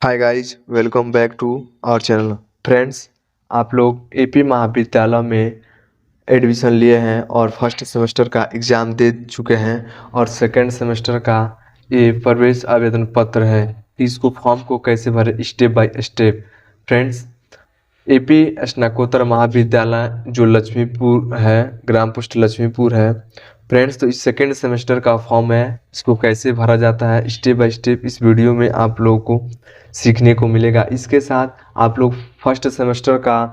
Hi guys, welcome back to our channel. Friends, आप लोग AP महाविद्यालय में एडमिशन लिए हैं और फर्स्ट सेमेस्टर का एग्ज़ाम दे चुके हैं और सेकेंड सेमेस्टर का ये प्रवेश आवेदन पत्र है। इसको फॉर्म को कैसे भरें step by step. Friends, AP स्नातकोत्तर महाविद्यालय जो लक्ष्मीपुर है, ग्राम पोस्ट लक्ष्मीपुर है। फ्रेंड्स, तो इस सेकेंड सेमेस्टर का फॉर्म है, इसको कैसे भरा जाता है स्टेप बाय स्टेप इस वीडियो में आप लोगों को सीखने को मिलेगा। इसके साथ आप लोग फर्स्ट सेमेस्टर का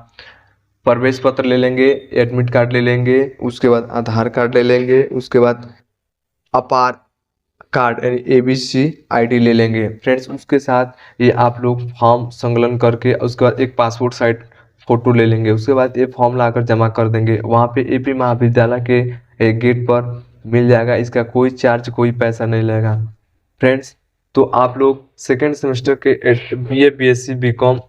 प्रवेश पत्र ले लेंगे, एडमिट कार्ड ले लेंगे, उसके बाद आधार कार्ड ले लेंगे, उसके बाद अपार कार्ड यानी एबीसी आईडी ले लेंगे। फ्रेंड्स, उसके साथ ये आप लोग फॉर्म संकलन करके उसके बाद एक पासपोर्ट साइज फोटो ले लेंगे। उसके बाद ये फॉर्म लाकर जमा कर देंगे। वहाँ पे एपी महाविद्यालय के गेट पर मिल जाएगा। इसका कोई चार्ज, कोई पैसा नहीं लगेगा। फ्रेंड्स, तो आप लोग सेकेंड सेमेस्टर के बीए बीएससी बीकॉम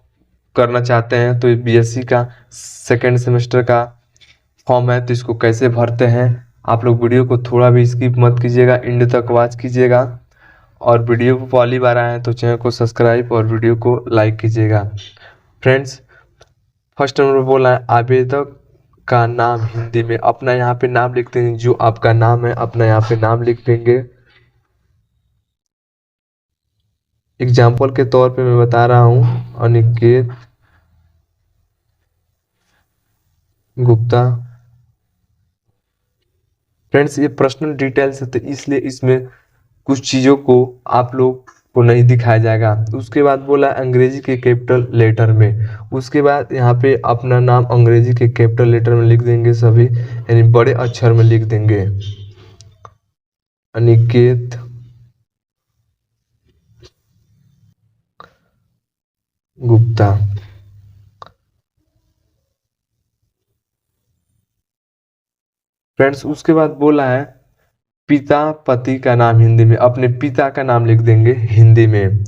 करना चाहते हैं तो बीएससी का सेकेंड सेमेस्टर का फॉर्म है, तो इसको कैसे भरते हैं आप लोग वीडियो को थोड़ा भी स्किप मत कीजिएगा, एंड तक वॉच कीजिएगा। और वीडियो को पहली बार आए हैं तो चैनल को सब्सक्राइब और वीडियो को लाइक कीजिएगा। फ्रेंड्स, फर्स्ट नंबर बोला है आवेदक का नाम हिंदी में। अपना यहाँ पे नाम लिख देंगे, जो आपका नाम है अपना यहाँ पे नाम लिख देंगे। एग्जाम्पल के तौर पे मैं बता रहा हूँ, अनिकेत गुप्ता। फ्रेंड्स, ये पर्सनल डिटेल्स है तो इसलिए इसमें कुछ चीज़ों को आप लोग को नहीं दिखाया जाएगा। उसके बाद बोला अंग्रेजी के कैपिटल लेटर में। उसके बाद यहाँ पे अपना नाम अंग्रेजी के कैपिटल लेटर में लिख देंगे सभी, यानी बड़े अक्षर में लिख देंगे, अनिकेत गुप्ता। फ्रेंड्स, उसके बाद बोला है पिता पति का नाम हिंदी में। अपने पिता का नाम लिख देंगे हिंदी में।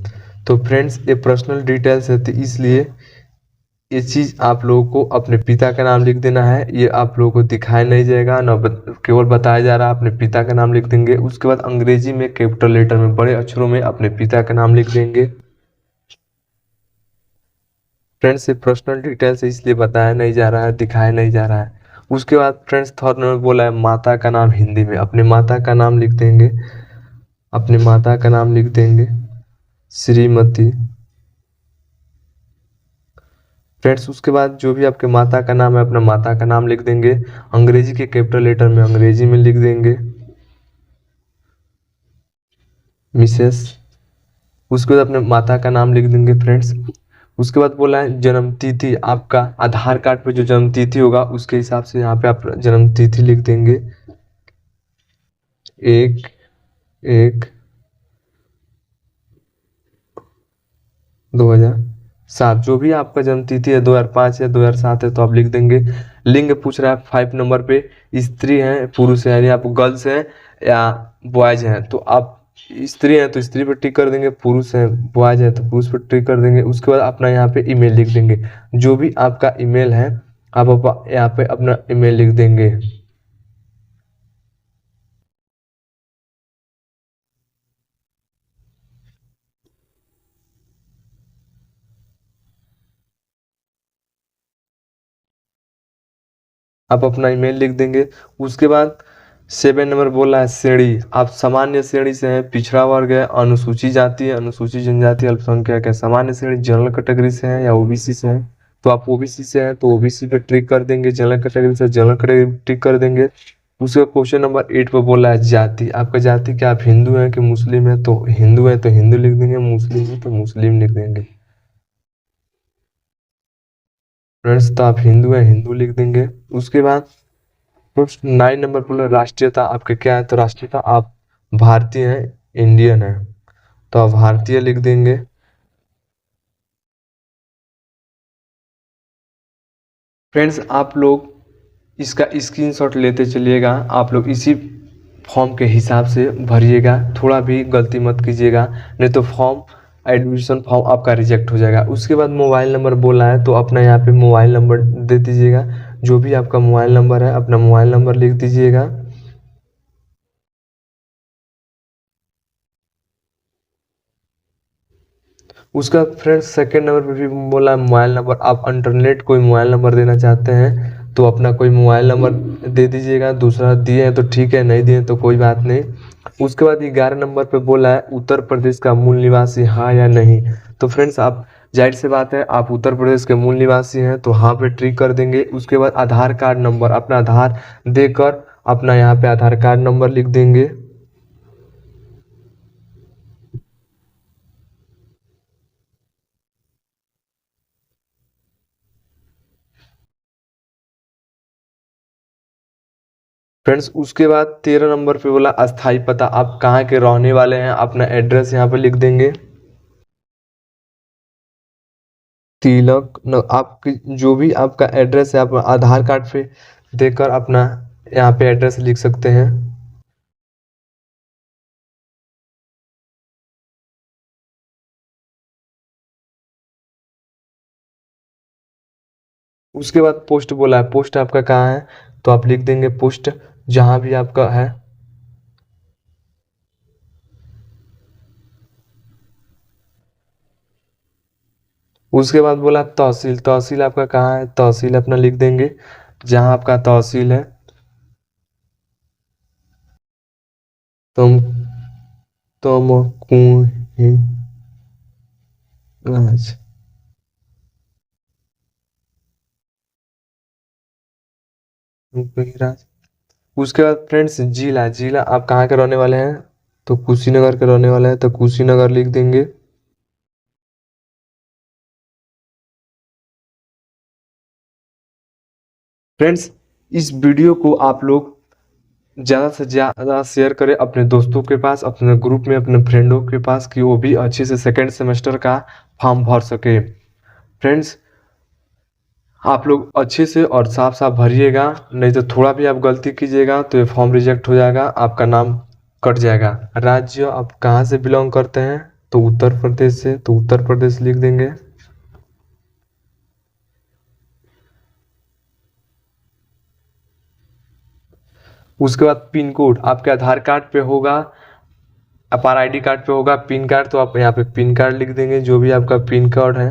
तो फ्रेंड्स, ये पर्सनल डिटेल्स है तो इसलिए ये चीज़ आप लोगों को अपने पिता का नाम लिख देना है। ये आप लोगों को दिखाया नहीं जाएगा ना, केवल बताया जा रहा है। अपने पिता का नाम लिख देंगे। उसके बाद अंग्रेजी में कैपिटल लेटर में बड़े अक्षरों में अपने पिता का नाम लिख देंगे। फ्रेंड्स, ये पर्सनल डिटेल्स इसलिए बताया नहीं जा रहा है, दिखाया नहीं जा रहा है। उसके बाद फ्रेंड्स, थर्ड नंबर बोला है माता का नाम हिंदी में। अपने माता का नाम लिख देंगे, अपने माता का नाम लिख देंगे श्रीमती। फ्रेंड्स, उसके बाद जो भी आपके माता का नाम है अपना माता का नाम लिख देंगे। अंग्रेजी के कैपिटल लेटर में अंग्रेजी में लिख देंगे मिसेस। उसके बाद अपने माता का नाम लिख देंगे। फ्रेंड्स, उसके बाद बोला है जन्म तिथि। आपका आधार कार्ड पे जो जन्म तिथि होगा उसके हिसाब से यहाँ पे आप जन्म तिथि लिख देंगे। 1/1/2007। जो भी आपका जन्म तिथि है 2005 या 2007 है तो आप लिख देंगे। लिंग पूछ रहा है 5 नंबर पे, स्त्री है पुरुष है, यानी आप गर्ल्स हैं या बॉयज हैं तो आप स्त्री हैं तो स्त्री पर टिक कर देंगे, पुरुष है बॉयज है तो पुरुष पर टिक कर देंगे। उसके बाद अपना यहाँ पे ईमेल लिख देंगे। जो भी आपका ईमेल है आप यहाँ पे अपना ईमेल लिख देंगे। आप अपना ईमेल लिख देंगे। उसके बाद 7 नंबर बोला है श्रेणी। आप सामान्य श्रेणी से हैं, पिछड़ा वर्ग है, अनुसूचित जाति है, अनुसूचित जनजाति, अल्पसंख्यक है। सामान्य श्रेणी जनरल कैटेगरी से है या ओबीसी से है तो आप ओबीसी से हैं तो ओबीसी पे टिक कर देंगे। जनरल कैटेगरी से जनरल कैटेगरी टिक कर देंगे। उसके क्वेश्चन नंबर 8 पर बोला है जाति। आपका जाति क्या, आप हिंदू हैं कि मुस्लिम है, तो हिंदू है तो हिंदू लिख देंगे, मुस्लिम है तो मुस्लिम लिख देंगे। फ्रेंड्स, तो आप हिंदू हैं हिंदू लिख देंगे। उसके बाद 9 नंबर पर राष्ट्रीयता आपके क्या है, तो राष्ट्रीयता आप भारतीय हैं, इंडियन है तो आप भारतीय लिख देंगे। फ्रेंड्स, आप लोग इसका स्क्रीनशॉट लेते चलिएगा। आप लोग इसी फॉर्म के हिसाब से भरिएगा, थोड़ा भी गलती मत कीजिएगा, नहीं तो फॉर्म एडमिशन फॉर्म आपका रिजेक्ट हो जाएगा। उसके बाद मोबाइल नंबर बोला है तो अपना यहाँ पे मोबाइल नंबर दे दीजिएगा। जो भी आपका मोबाइल नंबर है अपना मोबाइल नंबर लिख दीजिएगा। उसका फ्रेंड्स सेकंड नंबर पे भी बोला है मोबाइल नंबर। आप इंटरनेट कोई मोबाइल नंबर देना चाहते हैं तो अपना कोई मोबाइल नंबर दे दीजिएगा। दूसरा दिए हैं तो ठीक है, नहीं दिए तो कोई बात नहीं। उसके बाद 11 नंबर पे बोला है उत्तर प्रदेश का मूल निवासी हाँ या नहीं। तो फ्रेंड्स आप जाहिर सी बात है आप उत्तर प्रदेश के मूल निवासी हैं तो हाँ पे ट्रिक कर देंगे। उसके बाद आधार कार्ड नंबर अपना आधार देकर अपना यहाँ पे आधार कार्ड नंबर लिख देंगे। फ्रेंड्स उसके बाद 13 नंबर पे बोला अस्थाई पता। आप कहाँ के रहने वाले हैं अपना एड्रेस यहाँ पे लिख देंगे। तिलक न, आपकी जो भी आपका एड्रेस है आप आधार कार्ड पे देकर अपना यहाँ पे एड्रेस लिख सकते हैं। उसके बाद पोस्ट बोला है, पोस्ट आपका कहाँ है तो आप लिख देंगे पोस्ट जहाँ भी आपका है। उसके बाद बोला तहसील, तहसील आपका कहाँ है तहसील अपना लिख देंगे जहाँ आपका तहसील है। तुम तुम कुही राज। राज। उसके बाद फ्रेंड्स जिला, जिला आप कहाँ के रहने वाले हैं तो कुशीनगर के रहने वाले हैं तो कुशीनगर लिख देंगे। फ्रेंड्स इस वीडियो को आप लोग ज़्यादा से ज़्यादा शेयर करें अपने दोस्तों के पास, अपने ग्रुप में, अपने फ्रेंडों के पास कि वो भी अच्छे से सेकेंड सेमेस्टर का फॉर्म भर सके। फ्रेंड्स आप लोग अच्छे से और साफ साफ भरिएगा, नहीं तो थोड़ा भी आप गलती कीजिएगा तो ये फॉर्म रिजेक्ट हो जाएगा, आपका नाम कट जाएगा। राज्य आप कहाँ से बिलोंग करते हैं तो उत्तर प्रदेश से तो उत्तर प्रदेश लिख देंगे। उसके बाद पिन कोड आपके आधार कार्ड पे होगा, अपार आईडी कार्ड पे होगा पिन कार्ड, तो आप यहाँ पे पिन कार्ड लिख देंगे जो भी आपका पिन कोड है।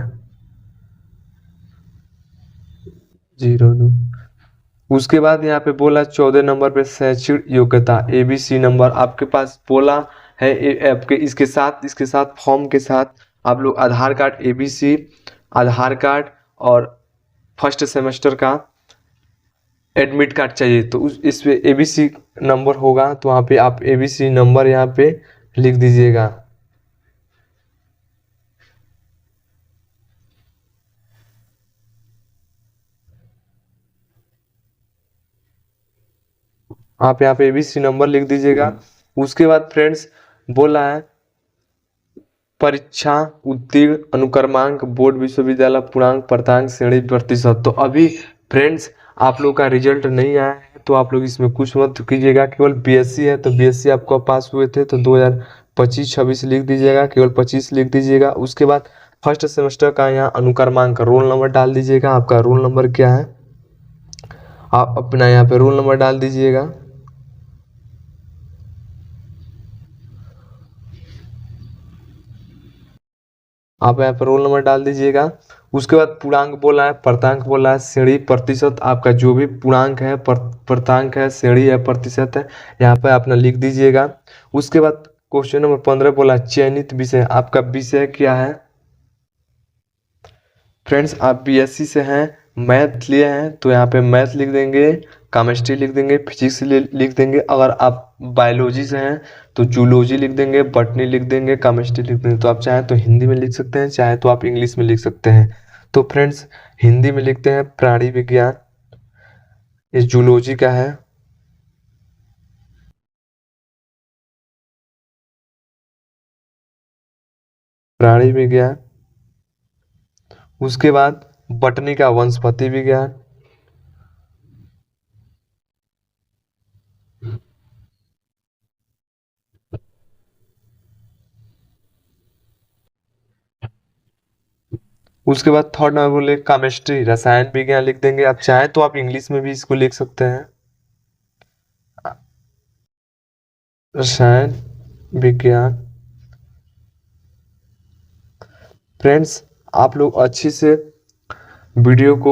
02। उसके बाद यहाँ पे बोला 14 नंबर पे शैक्षिक योग्यता एबीसी नंबर आपके पास बोला है। आपके इसके साथ फॉर्म के साथ आप लोग आधार कार्ड एबीसी, आधार कार्ड और फर्स्ट सेमेस्टर का एडमिट कार्ड चाहिए। तो उस इस पे एबीसी नंबर होगा तो वहाँ पे आप एबीसी नंबर यहाँ पे लिख दीजिएगा। आप यहाँ पे एबीसी नंबर लिख दीजिएगा। उसके बाद फ्रेंड्स बोला है परीक्षा उत्तीर्ण अनुक्रमांक बोर्ड विश्वविद्यालय पूर्णांक प्रतांक श्रेणी प्रतिशत। तो अभी फ्रेंड्स आप लोग का रिजल्ट नहीं आया है तो आप लोग इसमें कुछ मत कीजिएगा। केवल बीएससी है तो बीएससी आपको पास हुए थे तो 2025-26 लिख दीजिएगा, केवल 25 लिख दीजिएगा। उसके बाद फर्स्ट सेमेस्टर का यहाँ अनुक्रमांक रोल नंबर डाल दीजिएगा। आपका रोल नंबर क्या है आप अपना यहाँ पे रोल नंबर डाल दीजिएगा। आप यहाँ पर रोल नंबर डाल दीजिएगा। उसके बाद पूर्णांक बोला है, पर्तांक बोला है, श्रेणी प्रतिशत आपका जो भी पूर्णांक है पर्तांक है, श्रेणी है, प्रतिशत है, यहाँ पे अपना लिख दीजिएगा। उसके बाद क्वेश्चन नंबर 15 बोला चयनित विषय आपका विषय क्या है। फ्रेंड्स आप बीएससी से हैं, मैथ लिए हैं तो यहाँ पे मैथ लिख देंगे, केमिस्ट्री लिख देंगे, फिजिक्स लिख देंगे। अगर आप बायोलॉजी से हैं तो जूलॉजी लिख देंगे, बॉटनी लिख देंगे, केमिस्ट्री लिख देंगे। तो आप चाहें तो हिंदी में लिख सकते हैं, चाहे तो आप इंग्लिश में लिख सकते हैं। तो फ्रेंड्स हिंदी में लिखते हैं प्राणी विज्ञान, ये जूलॉजी का है। प्राणी विज्ञान। उसके बाद बॉटनी का वनस्पति विज्ञान। उसके बाद थर्ड नंबर बोले केमिस्ट्री रसायन विज्ञान लिख देंगे। आप चाहें तो आप इंग्लिश में भी इसको लिख सकते हैं, रसायन विज्ञान। फ्रेंड्स, आप लोग अच्छे से वीडियो को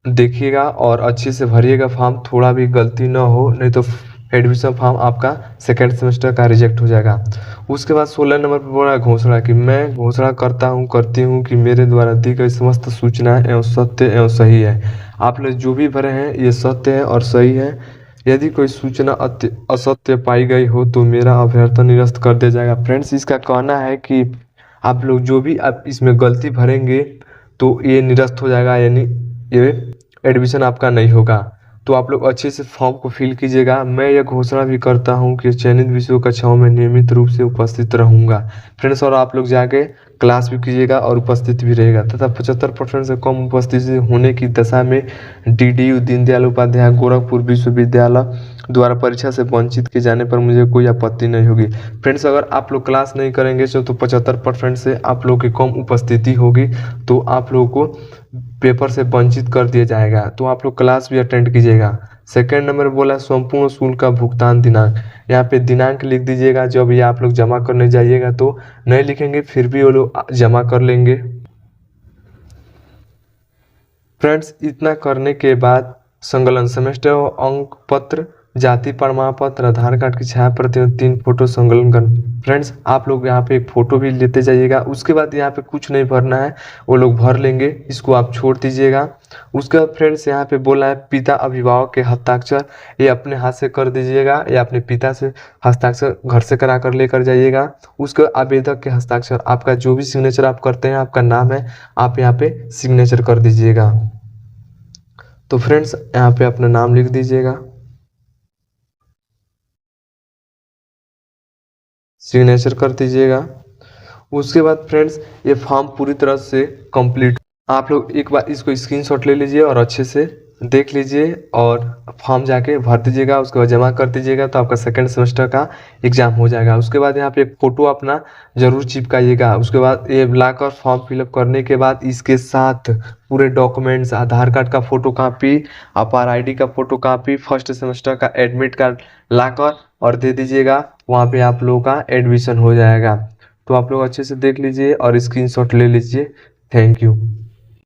देखिएगा और अच्छे से भरिएगा फॉर्म, थोड़ा भी गलती ना हो, नहीं तो एडमिशन फॉर्म आपका सेकेंड सेमेस्टर का रिजेक्ट हो जाएगा। उसके बाद 16 नंबर पर बोला घोषणा कि मैं घोषणा करती हूँ कि मेरे द्वारा दी गई समस्त सूचनाएं एवं सत्य एवं सही है। आप लोग जो भी भरे हैं ये सत्य है और सही है। यदि कोई सूचना असत्य पाई गई हो तो मेरा अभ्यर्थन निरस्त कर दिया जाएगा। फ्रेंड्स, इसका कहना है कि आप लोग जो भी आप इसमें गलती भरेंगे तो ये निरस्त हो जाएगा, यानी ये एडमिशन आपका नहीं होगा। तो आप लोग अच्छे से फॉर्म को फिल कीजिएगा। मैं यह घोषणा भी करता हूं कि चयनित विषयों कक्षाओं में नियमित रूप से उपस्थित रहूंगा। फ्रेंड्स, और आप लोग जाके क्लास भी कीजिएगा और उपस्थित भी रहेगा तथा 75% से कम उपस्थिति होने की दशा में DDU दीनदयाल उपाध्याय गोरखपुर विश्वविद्यालय द्वारा परीक्षा से वंचित किए जाने पर मुझे कोई आपत्ति नहीं होगी। फ्रेंड्स, अगर आप लोग क्लास नहीं करेंगे तो 75% से आप लोग की कम उपस्थिति होगी तो आप लोगों को पेपर से वंचित कर दिया जाएगा। तो आप लोग क्लास भी अटेंड कीजिएगा। सेकेंड नंबर बोला संपूर्ण शुल्क का भुगतान दिनांक। यहाँ पे दिनांक लिख दीजिएगा। जब ये आप लोग जमा करने जाइएगा तो नहीं लिखेंगे फिर भी वो लोग जमा कर लेंगे। फ्रेंड्स, इतना करने के बाद संकलन सेमेस्टर अंक पत्र, जाति प्रमाण पत्र, आधार कार्ड की छाया प्रति, 3 फोटो संकलन कर। फ्रेंड्स, आप लोग यहाँ पे एक फोटो भी लेते जाइएगा। उसके बाद यहाँ पे कुछ नहीं भरना है, वो लोग भर लेंगे, इसको आप छोड़ दीजिएगा। उसके बाद फ्रेंड्स यहाँ पे बोला है पिता अभिभावक के हस्ताक्षर, ये अपने हाथ से कर दीजिएगा या अपने पिता से हस्ताक्षर घर से करा कर लेकर जाइएगा। उसके आवेदक के हस्ताक्षर, आपका जो भी सिग्नेचर आप करते हैं, आपका नाम है, आप यहाँ पे सिग्नेचर कर दीजिएगा। तो फ्रेंड्स, यहाँ पे अपना नाम लिख दीजिएगा, सिग्नेचर कर दीजिएगा। उसके बाद फ्रेंड्स ये फॉर्म पूरी तरह से कंप्लीट। आप लोग एक बार इसको स्क्रीनशॉट ले लीजिए और अच्छे से देख लीजिए और फॉर्म जाके भर दीजिएगा। उसके बाद जमा कर दीजिएगा तो आपका सेकेंड सेमेस्टर का एग्जाम हो जाएगा। उसके बाद यहाँ पे एक फ़ोटो अपना ज़रूर चिपकाइएगा। उसके बाद ये लाकर फॉर्म फिलअप करने के बाद इसके साथ पूरे डॉक्यूमेंट्स, आधार कार्ड का फोटो कापी, अपार ID का फोटो कापी, फर्स्ट सेमेस्टर का एडमिट कार्ड लाकर और दे दीजिएगा। वहाँ पे आप लोगों का एडमिशन हो जाएगा। तो आप लोग अच्छे से देख लीजिए और स्क्रीनशॉट ले लीजिए। Thank you.